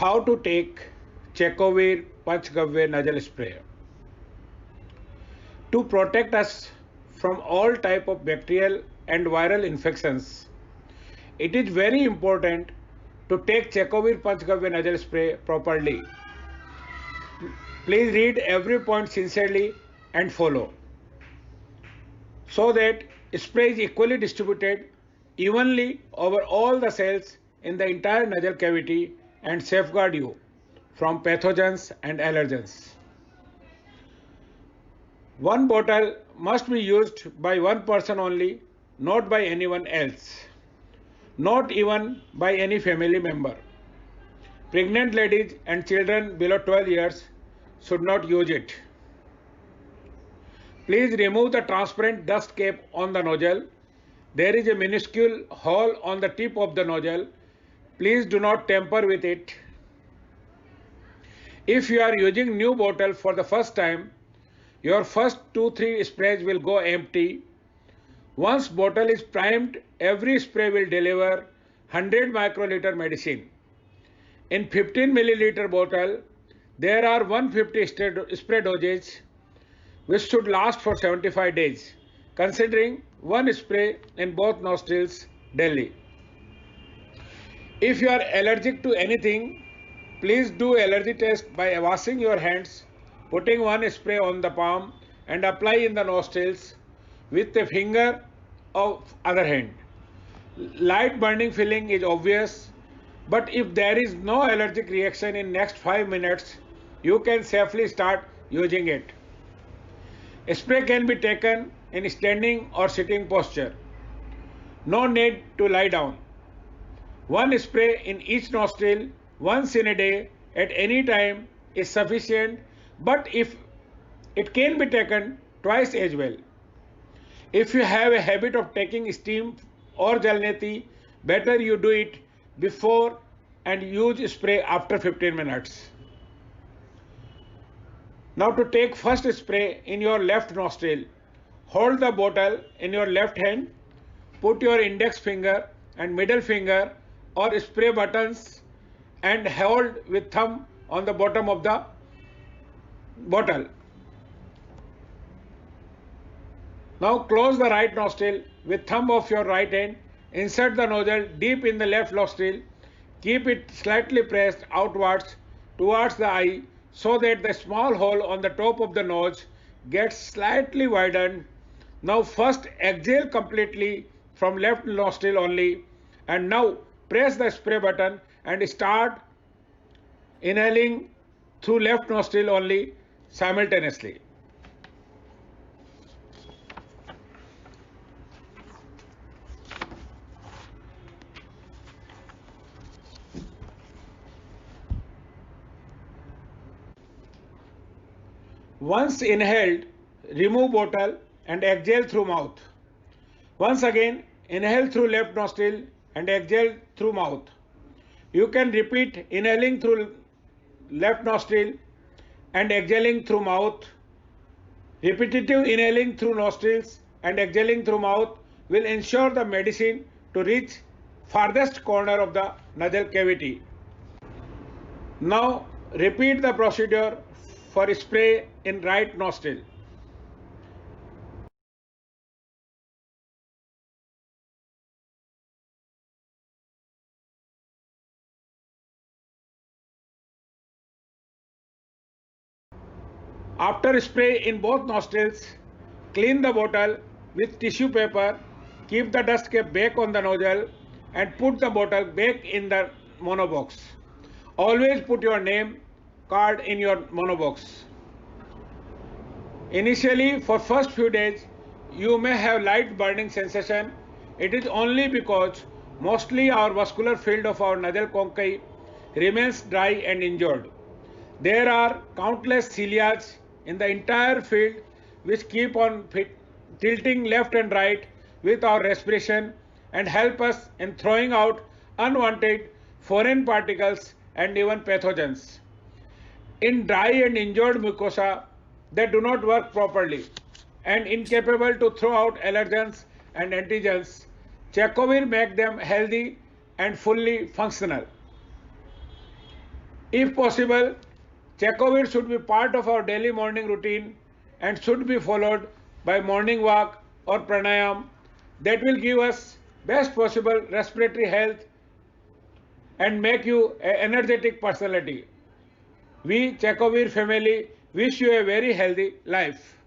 How to take Cecovir Panchgavya nasal spray. To protect us from all type of bacterial and viral infections, it is very important to take Cecovir Panchgavya nasal spray properly. Please read every point sincerely and follow, so that spray is equally distributed evenly over all the cells in the entire nasal cavity and safeguard you from pathogens and allergens. One bottle must be used by one person only, not by anyone else, not even by any family member. Pregnant ladies and children below 12 years should not use it. Please remove the transparent dust cap on the nozzle. There is a minuscule hole on the tip of the nozzle. Please do not tamper with it. If you are using new bottle for the first time, your first 2-3 sprays will go empty. Once bottle is primed, every spray will deliver 100 microliter medicine. In 15 milliliter bottle, there are 150 spray doses which should last for 75 days, considering one spray in both nostrils daily. If you are allergic to anything, please do allergy test by washing your hands, putting one spray on the palm and apply in the nostrils with the finger of other hand. Light burning feeling is obvious, but if there is no allergic reaction in next 5 minutes, you can safely start using it. A spray can be taken in standing or sitting posture. No need to lie down. One spray in each nostril once in a day at any time is sufficient, but if it can be taken twice as well. If you have a habit of taking steam or jalneti, better you do it before and use spray after 15 minutes. Now to take first spray in your left nostril, hold the bottle in your left hand, put your index finger and middle finger or spray buttons and hold with thumb on the bottom of the bottle. Now close the right nostril with thumb of your right hand, insert the nozzle deep in the left nostril, keep it slightly pressed outwards towards the eye so that the small hole on the top of the nose gets slightly widened. Now first exhale completely from left nostril only, and now press the spray button and start inhaling through left nostril only simultaneously. Once inhaled, remove bottle and exhale through mouth. Once again, inhale through left nostril and exhale through mouth. You can repeat inhaling through left nostril and exhaling through mouth. Repetitive inhaling through nostrils and exhaling through mouth will ensure the medicine to reach farthest corner of the nasal cavity. Now repeat the procedure for spray in right nostril. After spray in both nostrils, clean the bottle with tissue paper, keep the dust cap back on the nozzle and put the bottle back in the monobox. Always put your name card in your monobox. Initially, for first few days, you may have light burning sensation. It is only because mostly our vascular field of our nasal conchae remains dry and injured. There are countless ciliae in the entire field which keep on tilting left and right with our respiration and help us in throwing out unwanted foreign particles and even pathogens. In dry and injured mucosa that do not work properly and incapable to throw out allergens and antigens, Cecovir make them healthy and fully functional. If possible, Checkovir should be part of our daily morning routine and should be followed by morning walk or pranayam that will give us best possible respiratory health and make you an energetic personality. We Checkovir family wish you a very healthy life.